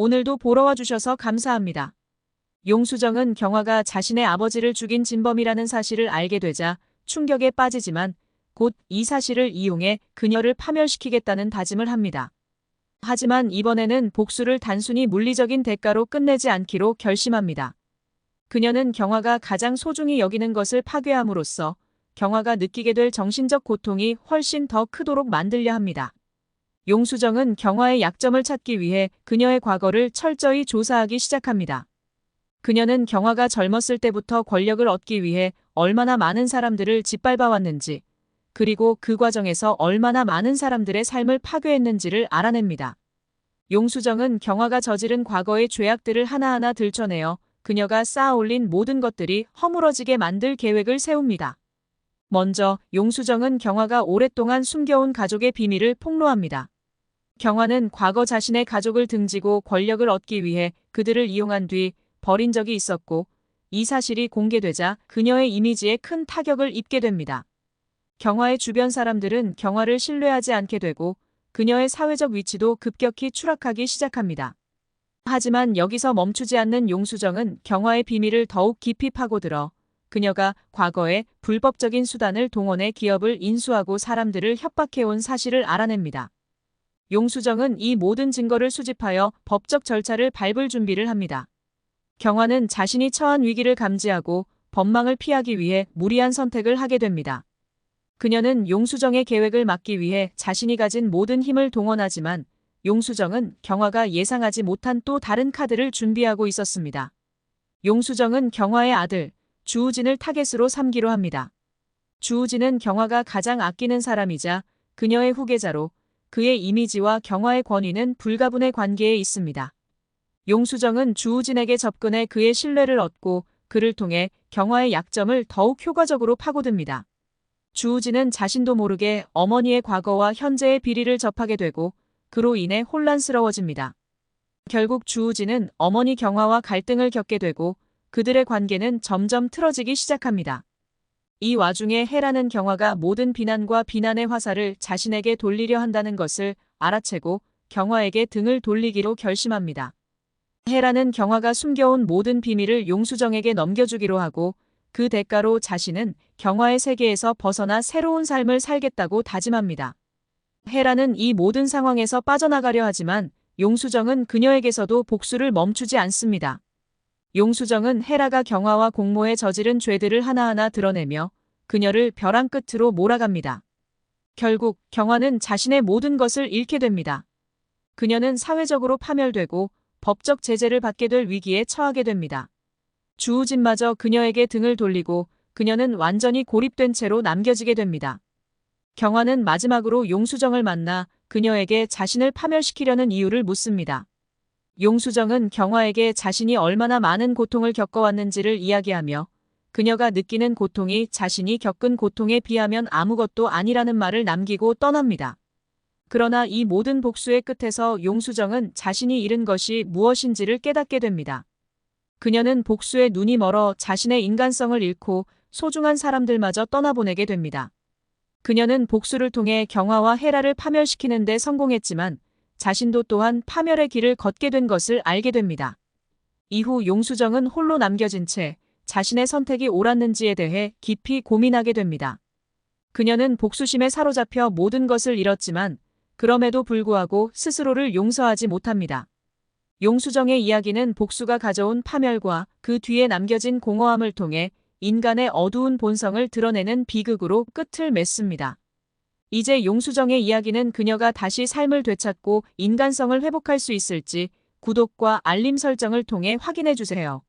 오늘도 보러 와주셔서 감사합니다. 용수정은 경화가 자신의 아버지를 죽인 진범이라는 사실을 알게 되자 충격에 빠지지만 곧 이 사실을 이용해 그녀를 파멸시키겠다는 다짐을 합니다. 하지만 이번에는 복수를 단순히 물리적인 대가로 끝내지 않기로 결심합니다. 그녀는 경화가 가장 소중히 여기는 것을 파괴함으로써 경화가 느끼게 될 정신적 고통이 훨씬 더 크도록 만들려 합니다. 용수정은 경화의 약점을 찾기 위해 그녀의 과거를 철저히 조사하기 시작합니다. 그녀는 경화가 젊었을 때부터 권력을 얻기 위해 얼마나 많은 사람들을 짓밟아왔는지, 그리고 그 과정에서 얼마나 많은 사람들의 삶을 파괴했는지를 알아냅니다. 용수정은 경화가 저지른 과거의 죄악들을 하나하나 들춰내어 그녀가 쌓아올린 모든 것들이 허물어지게 만들 계획을 세웁니다. 먼저 용수정은 경화가 오랫동안 숨겨온 가족의 비밀을 폭로합니다. 경화는 과거 자신의 가족을 등지고 권력을 얻기 위해 그들을 이용한 뒤 버린 적이 있었고, 이 사실이 공개되자 그녀의 이미지에 큰 타격을 입게 됩니다. 경화의 주변 사람들은 경화를 신뢰하지 않게 되고 그녀의 사회적 위치도 급격히 추락하기 시작합니다. 하지만 여기서 멈추지 않는 용수정은 경화의 비밀을 더욱 깊이 파고들어 그녀가 과거에 불법적인 수단을 동원해 기업을 인수하고 사람들을 협박해온 사실을 알아냅니다. 용수정은 이 모든 증거를 수집하여 법적 절차를 밟을 준비를 합니다. 경화는 자신이 처한 위기를 감지하고 법망을 피하기 위해 무리한 선택을 하게 됩니다. 그녀는 용수정의 계획을 막기 위해 자신이 가진 모든 힘을 동원하지만 용수정은 경화가 예상하지 못한 또 다른 카드를 준비하고 있었습니다. 용수정은 경화의 아들 주우진을 타겟으로 삼기로 합니다. 주우진은 경화가 가장 아끼는 사람이자 그녀의 후계자로 그의 이미지와 경화의 권위는 불가분의 관계에 있습니다. 용수정은 주우진에게 접근해 그의 신뢰를 얻고 그를 통해 경화의 약점을 더욱 효과적으로 파고듭니다. 주우진은 자신도 모르게 어머니의 과거와 현재의 비리를 접하게 되고 그로 인해 혼란스러워집니다. 결국 주우진은 어머니 경화와 갈등을 겪게 되고 그들의 관계는 점점 틀어지기 시작합니다. 이 와중에 헤라는 경화가 모든 비난과 비난의 화살을 자신에게 돌리려 한다는 것을 알아채고 경화에게 등을 돌리기로 결심합니다. 헤라는 경화가 숨겨온 모든 비밀을 용수정에게 넘겨주기로 하고 그 대가로 자신은 경화의 세계에서 벗어나 새로운 삶을 살겠다고 다짐합니다. 헤라는 이 모든 상황에서 빠져나가려 하지만 용수정은 그녀에게서도 복수를 멈추지 않습니다. 용수정은 헤라가 경화와 공모해 저지른 죄들을 하나하나 드러내며 그녀를 벼랑 끝으로 몰아갑니다. 결국 경화는 자신의 모든 것을 잃게 됩니다. 그녀는 사회적으로 파멸되고 법적 제재를 받게 될 위기에 처하게 됩니다. 주우진마저 그녀에게 등을 돌리고 그녀는 완전히 고립된 채로 남겨지게 됩니다. 경화는 마지막으로 용수정을 만나 그녀에게 자신을 파멸시키려는 이유를 묻습니다. 용수정은 경화에게 자신이 얼마나 많은 고통을 겪어왔는지를 이야기하며 그녀가 느끼는 고통이 자신이 겪은 고통에 비하면 아무것도 아니라는 말을 남기고 떠납니다. 그러나 이 모든 복수의 끝에서 용수정은 자신이 잃은 것이 무엇인지를 깨닫게 됩니다. 그녀는 복수에 눈이 멀어 자신의 인간성을 잃고 소중한 사람들마저 떠나보내게 됩니다. 그녀는 복수를 통해 경화와 헤라를 파멸시키는 데 성공했지만 자신도 또한 파멸의 길을 걷게 된 것을 알게 됩니다. 이후 용수정은 홀로 남겨진 채 자신의 선택이 옳았는지에 대해 깊이 고민하게 됩니다. 그녀는 복수심에 사로잡혀 모든 것을 잃었지만 그럼에도 불구하고 스스로를 용서하지 못합니다. 용수정의 이야기는 복수가 가져온 파멸과 그 뒤에 남겨진 공허함을 통해 인간의 어두운 본성을 드러내는 비극으로 끝을 맺습니다. 이제 용수정의 이야기는 그녀가 다시 삶을 되찾고 인간성을 회복할 수 있을지 구독과 알림 설정을 통해 확인해주세요.